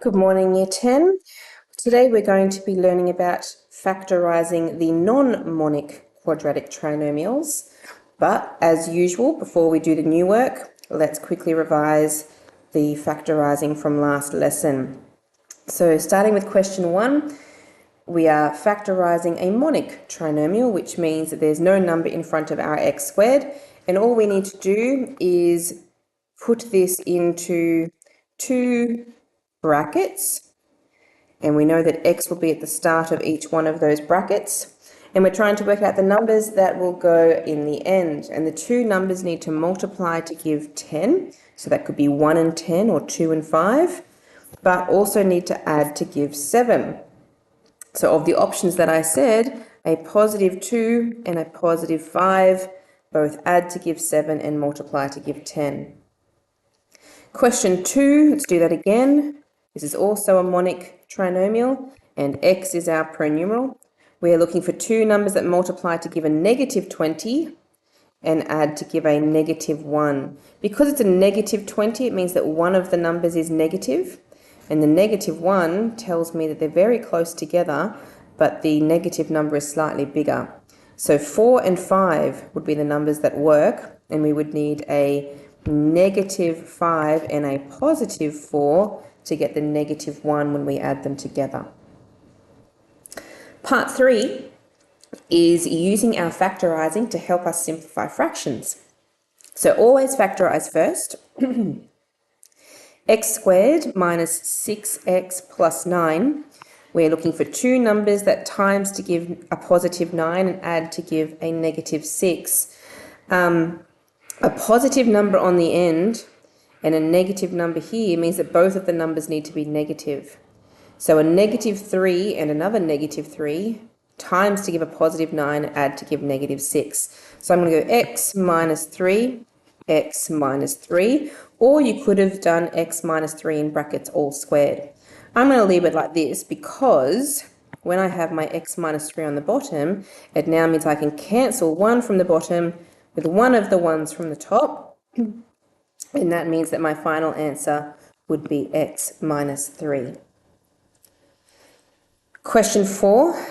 Good morning, Year 10. Today we're going to be learning about factorising the non-monic quadratic trinomials. But as usual, before we do the new work, let's quickly revise the factorising from last lesson. So starting with question 1, we are factorising a monic trinomial, which means that there's no number in front of our x squared, and all we need to do is put this into two brackets, and we know that x will be at the start of each one of those brackets, and we're trying to work out the numbers that will go in the end, and the two numbers need to multiply to give 10, so that could be 1 and 10 or 2 and 5, but also need to add to give 7. So of the options that I said, a positive 2 and a positive 5 both add to give 7 and multiply to give 10. Question 2, let's do that again. This is also a monic trinomial, and x is our pronumeral. We are looking for two numbers that multiply to give a negative 20 and add to give a negative 1. Because it's a negative 20, it means that one of the numbers is negative, and the negative 1 tells me that they're very close together, but the negative number is slightly bigger. So 4 and 5 would be the numbers that work, and we would need a negative 5 and a positive 4 to get the negative 1 when we add them together. Part 3 is using our factorising to help us simplify fractions. So always factorise first. X squared minus 6x plus 9. We're looking for two numbers that times to give a positive 9 and add to give a negative 6. A positive number on the end and a negative number here means that both of the numbers need to be negative. So a negative 3 and another negative 3 times to give a positive 9 and add to give negative 6. So I'm going to go x minus 3, x minus 3, or you could have done x minus 3 in brackets all squared. I'm going to leave it like this because when I have my x minus 3 on the bottom, it now means I can cancel 1 from the bottom with one of the ones from the top, and that means that my final answer would be x minus 3. Question 4,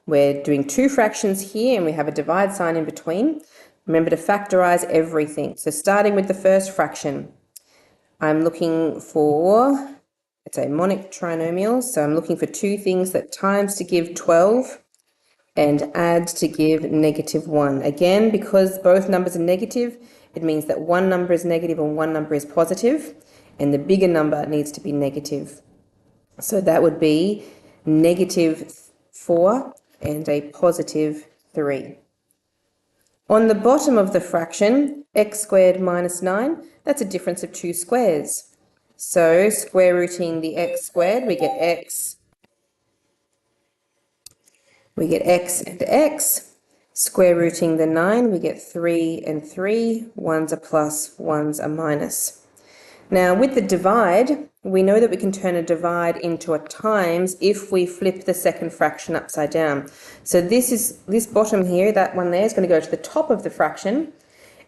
we're doing two fractions here and we have a divide sign in between. Remember to factorise everything. So starting with the first fraction, I'm looking for, it's a monic trinomial, so I'm looking for two things that times to give 12 and add to give negative 1. Again, because both numbers are negative, it means that one number is negative and one number is positive, and the bigger number needs to be negative. So that would be negative 4 and a positive 3. On the bottom of the fraction, x squared minus 9, that's a difference of two squares. So square rooting the x squared, we get x and x. Square rooting the 9, we get 3 and 3. One's a plus, one's a minus. Now with the divide, we know that we can turn a divide into a times if we flip the second fraction upside down. So this bottom here, that one there, is going to go to the top of the fraction,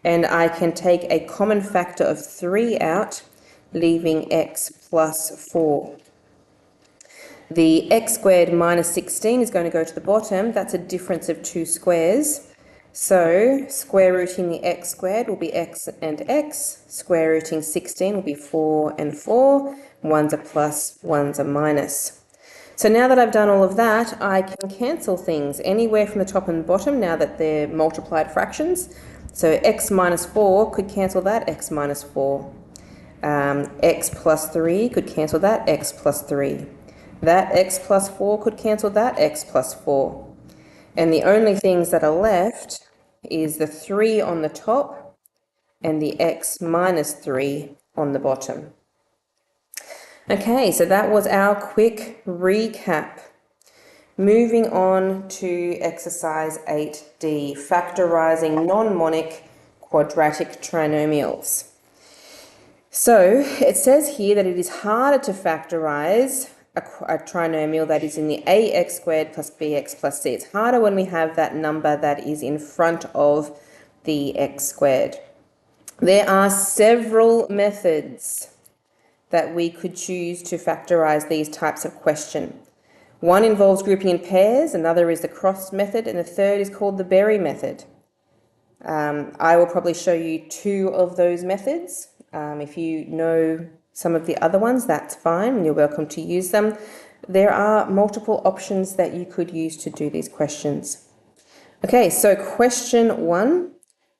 and I can take a common factor of 3 out, leaving x plus 4. The x squared minus 16 is going to go to the bottom. That's a difference of two squares. So square rooting the x squared will be x and x. Square rooting 16 will be 4 and 4. One's a plus, one's a minus. So now that I've done all of that, I can cancel things anywhere from the top and bottom now that they're multiplied fractions. So x minus 4 could cancel that, x minus 4. X plus 3 could cancel that, x plus 3. That x plus 4 could cancel that, x plus 4. And the only things that are left is the 3 on the top and the x minus 3 on the bottom. Okay, so that was our quick recap. Moving on to exercise 8D, factorising non-monic quadratic trinomials. So it says here that it is harder to factorise a trinomial that is in the ax squared plus bx plus c. It's harder when we have that number that is in front of the x squared. There are several methods that we could choose to factorize these types of question. One involves grouping in pairs, another is the cross method, and the third is called the berry method. I will probably show you two of those methods. If you know some of the other ones, that's fine, and you're welcome to use them. There are multiple options that you could use to do these questions. Okay, so question 1,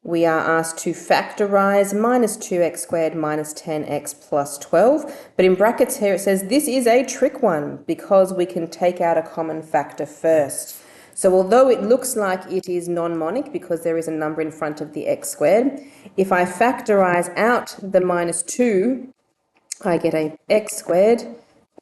we are asked to factorize minus 2x squared minus 10x plus 12. But in brackets here it says this is a trick one because we can take out a common factor first. So although it looks like it is non-monic because there is a number in front of the x squared, if I factorize out the minus 2, I get a x squared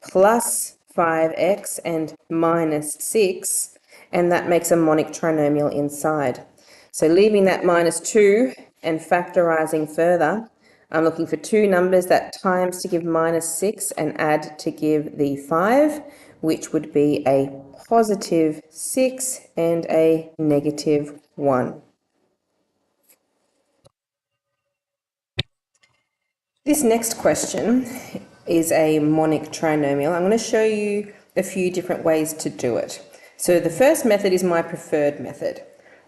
plus 5x and minus 6, and that makes a monic trinomial inside. So leaving that minus 2 and factorising further, I'm looking for two numbers that times to give minus 6 and add to give the 5, which would be a positive 6 and a negative 1. This next question is a monic trinomial. I'm going to show you a few different ways to do it. So the first method is my preferred method.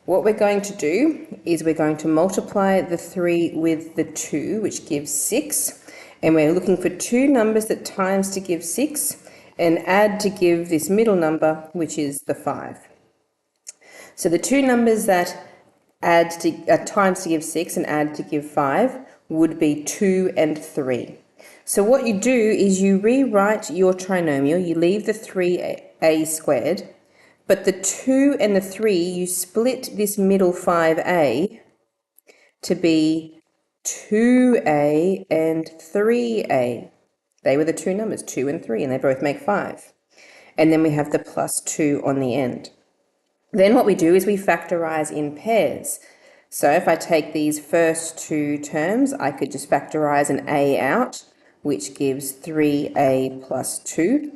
What we're going to do is we're going to multiply the 3 with the 2, which gives 6, and we're looking for two numbers that times to give 6 and add to give this middle number, which is the 5. So the two numbers that add to times to give 6 and add to give 5 would be 2 and 3. So what you do is you rewrite your trinomial, you leave the 3a squared, but the 2 and the 3, you split this middle 5a to be 2a and 3a. They were the two numbers, 2 and 3, and they both make 5. And then we have the plus 2 on the end. Then what we do is we factorize in pairs. So if I take these first two terms, I could just factorize an a out, which gives 3a plus 2.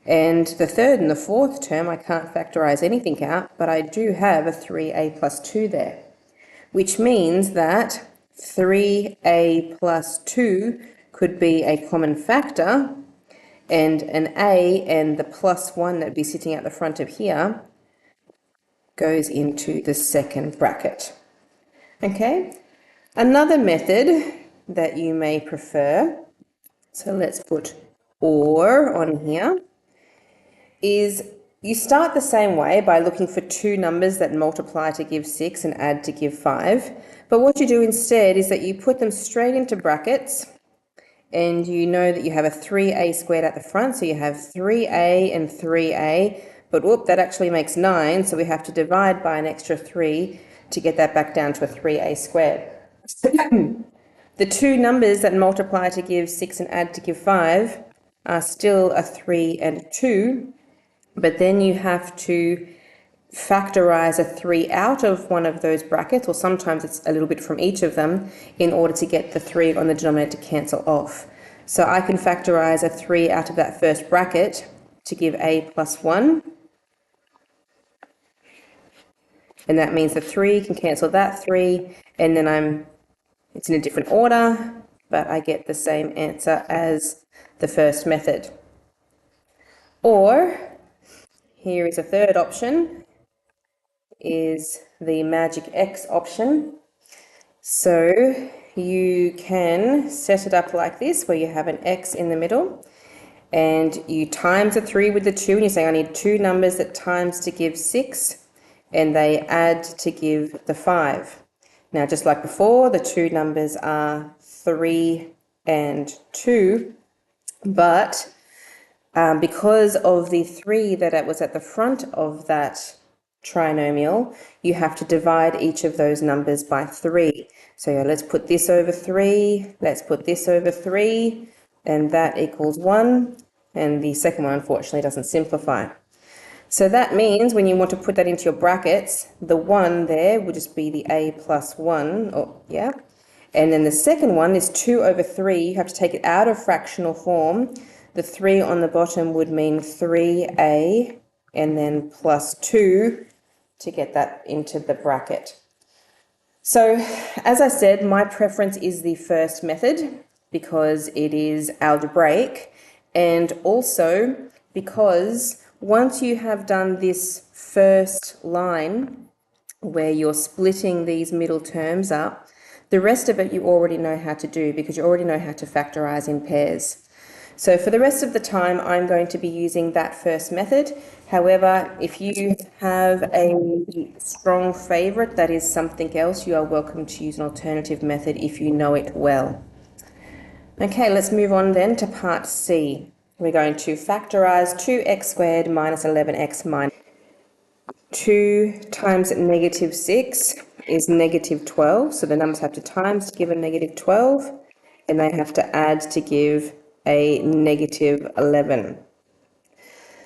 And the third and the fourth term, I can't factorize anything out, but I do have a 3a plus 2 there, which means that 3a plus 2 could be a common factor, and an a and the plus 1 that would be sitting at the front of here goes into the second bracket. Okay, another method that you may prefer, so let's put or on here, is you start the same way by looking for two numbers that multiply to give 6 and add to give 5. But what you do instead is that you put them straight into brackets, and you know that you have a 3a squared at the front, so you have 3a and 3a, but whoop, that actually makes 9, so we have to divide by an extra 3 to get that back down to a 3a squared. The two numbers that multiply to give 6 and add to give 5 are still a 3 and a 2, but then you have to factorize a 3 out of one of those brackets, or sometimes it's a little bit from each of them, in order to get the 3 on the denominator to cancel off. So I can factorize a 3 out of that first bracket to give a plus 1. And that means the 3 can cancel that 3, and then it's in a different order, but I get the same answer as the first method. Or, here is a third option, is the magic X option. So you can set it up like this, where you have an X in the middle, and you times the 3 with the 2, and you're saying I need two numbers that times to give 6, and they add to give the 5. Now, just like before, the two numbers are 3 and 2, but because of the 3 that was at the front of that trinomial, you have to divide each of those numbers by 3. So let's put this over 3, let's put this over 3, and that equals 1, and the second one unfortunately doesn't simplify. So that means when you want to put that into your brackets, the 1 there would just be the a plus 1, and then the second one is 2 over 3, you have to take it out of fractional form. The 3 on the bottom would mean 3a and then plus 2 to get that into the bracket. So, as I said, my preference is the first method. because it is algebraic, and also because once you have done this first line where you're splitting these middle terms up, the rest of it you already know how to do because you already know how to factorize in pairs. So for the rest of the time, I'm going to be using that first method. However, if you have a strong favorite that is something else, you are welcome to use an alternative method if you know it well. Okay, let's move on then to part C. We're going to factorize 2x squared minus 11x minus 2 times negative 6 is negative 12. So the numbers have to times to give a negative 12, and they have to add to give a negative 11.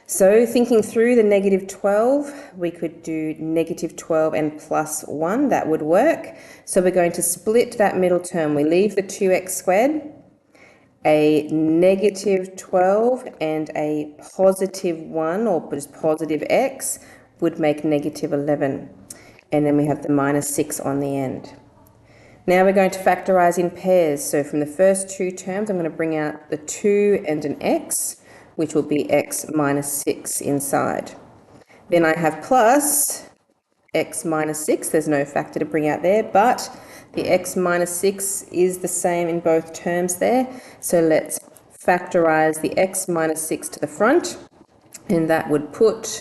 So thinking through the negative 12, we could do negative 12 and plus 1. That would work. So we're going to split that middle term. We leave the 2x squared, a negative 12 and a positive 1, or just positive x, would make negative 11. And then we have the minus 6 on the end. Now we're going to factorize in pairs. So from the first two terms, I'm going to bring out the 2 and an x, which will be x minus 6 inside. Then I have plus x minus 6. There's no factor to bring out there, but the x minus 6 is the same in both terms there. So let's factorize the x minus 6 to the front, and that would put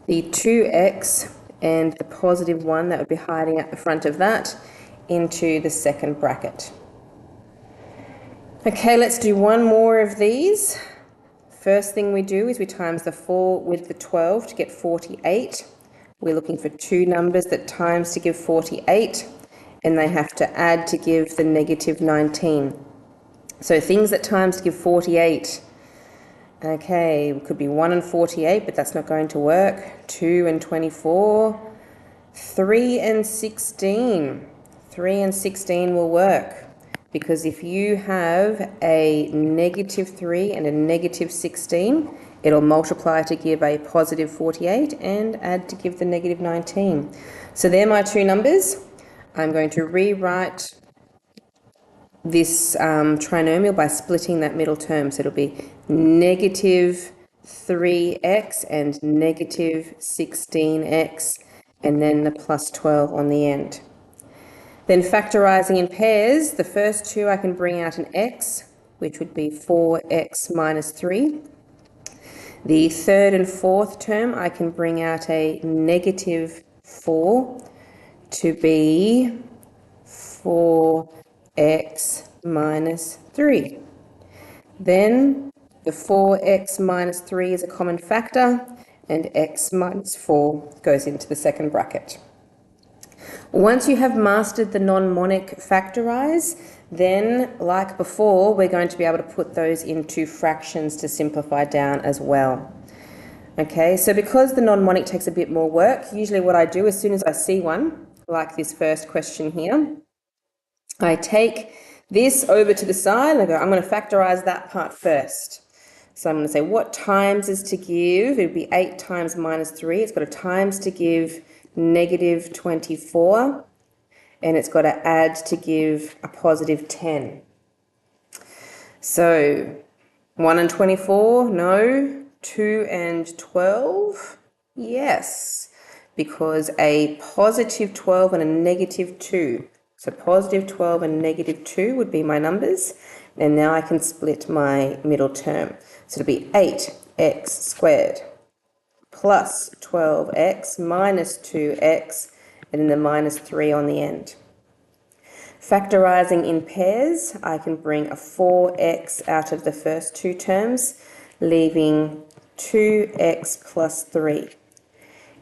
the 2x and the positive 1 that would be hiding at the front of that into the second bracket. Okay, let's do one more of these. First thing we do is we times the 4 with the 12 to get 48. We're looking for two numbers that times to give 48, and they have to add to give the negative 19. So things that times to give 48. Okay, it could be 1 and 48, but that's not going to work. 2 and 24. 3 and 16. 3 and 16 will work, because if you have a negative 3 and a negative 16, it'll multiply to give a positive 48 and add to give the negative 19. So they're my two numbers. I'm going to rewrite this trinomial by splitting that middle term. So it'll be negative 3x and negative 16x, and then the plus 12 on the end. Then factorising in pairs, the first two I can bring out an x, which would be 4x minus 3. The third and fourth term I can bring out a negative 4 to be 4x minus 3. Then the 4x minus 3 is a common factor, and x minus 4 goes into the second bracket. Once you have mastered the non-monic factorize, then, like before, we're going to be able to put those into fractions to simplify down as well. Okay, so because the non-monic takes a bit more work, usually what I do as soon as I see one, like this first question here, I take this over to the side and I go, I'm going to factorize that part first. So I'm going to say what times is to give, it would be 8 times minus 3. It's got a times to give negative 24, and it's got to add to give a positive 10. So 1 and 24, no. 2 and 12, yes, because a positive 12 and a negative 2. So positive 12 and negative 2 would be my numbers, and now I can split my middle term. So it'll be 8x squared plus 12x minus 2x, and then the minus 3 on the end. Factorising in pairs, I can bring a 4x out of the first two terms, leaving 2x plus 3.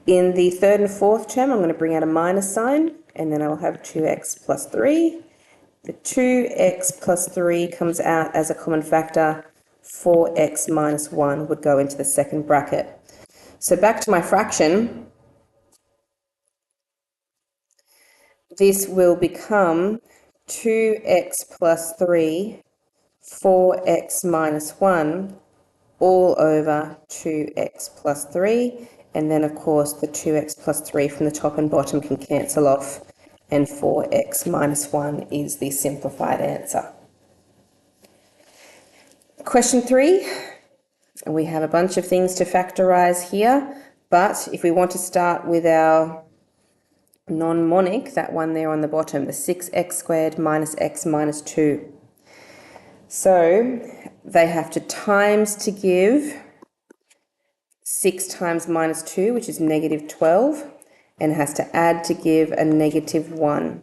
In the third and fourth term, I'm going to bring out a minus sign, and then I will have 2x plus 3. The 2x plus 3 comes out as a common factor. 4x minus 1 would go into the second bracket. So back to my fraction. This will become 2x plus 3, 4x minus 1, all over 2x plus 3, and then of course the 2x plus 3 from the top and bottom can cancel off, and 4x minus 1 is the simplified answer. Question 3, we have a bunch of things to factorise here, but if we want to start with our non-monic, that one there on the bottom, the 6x squared minus x minus 2. So they have to times to give 6 times minus 2, which is negative 12, and has to add to give a negative 1,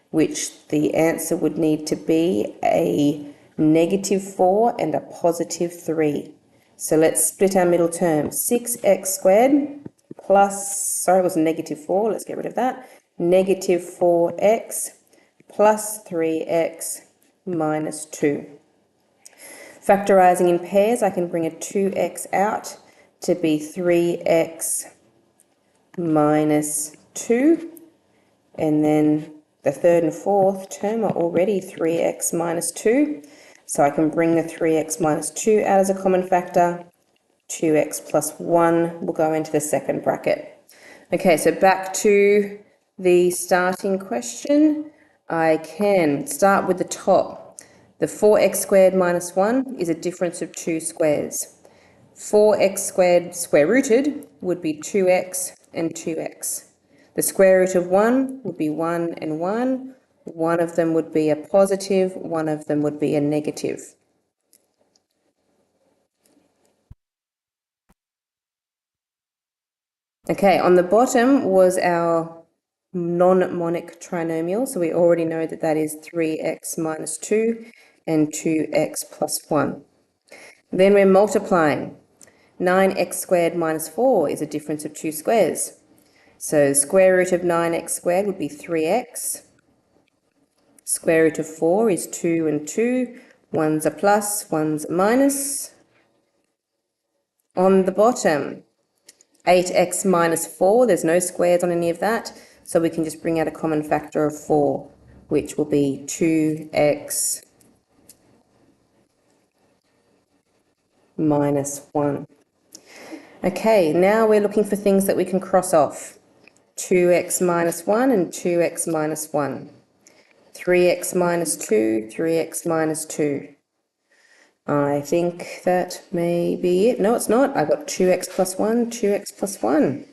which the answer would need to be a negative 4 and a positive 3. So let's split our middle term. 6x squared plus, sorry, it was negative 4, let's get rid of that. Negative 4x plus 3x minus 2. Factorising in pairs, I can bring a 2x out to be 3x minus 2, and then the third and fourth term are already 3x minus 2, so I can bring the 3x minus 2 out as a common factor. 2x plus 1 will go into the second bracket. Okay, so back to the starting question. I can start with the top. The 4x squared minus 1 is a difference of 2 squares. 4x squared square rooted would be 2x and 2x. The square root of 1 would be 1 and 1. One of them would be a positive, one of them would be a negative. Okay, on the bottom was our non-monic trinomial, so we already know that that is 3x minus 2 and 2x plus 1. Then we're multiplying. 9x squared minus 4 is a difference of 2 squares. So square root of 9x squared would be 3x. Square root of 4 is 2 and 2. One's a plus, one's a minus. On the bottom, 8x minus 4, there's no squares on any of that, so we can just bring out a common factor of 4, which will be 2x minus 1. Okay, now we're looking for things that we can cross off. 2x minus 1 and 2x minus 1. 3x minus 2, 3x minus 2. I think that may be it. No, it's not. I've got 2x plus 1, 2x plus 1.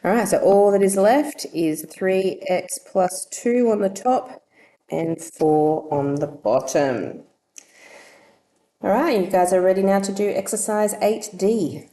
All right, so all that is left is 3x plus 2 on the top and 4 on the bottom. All right, you guys are ready now to do exercise 8D.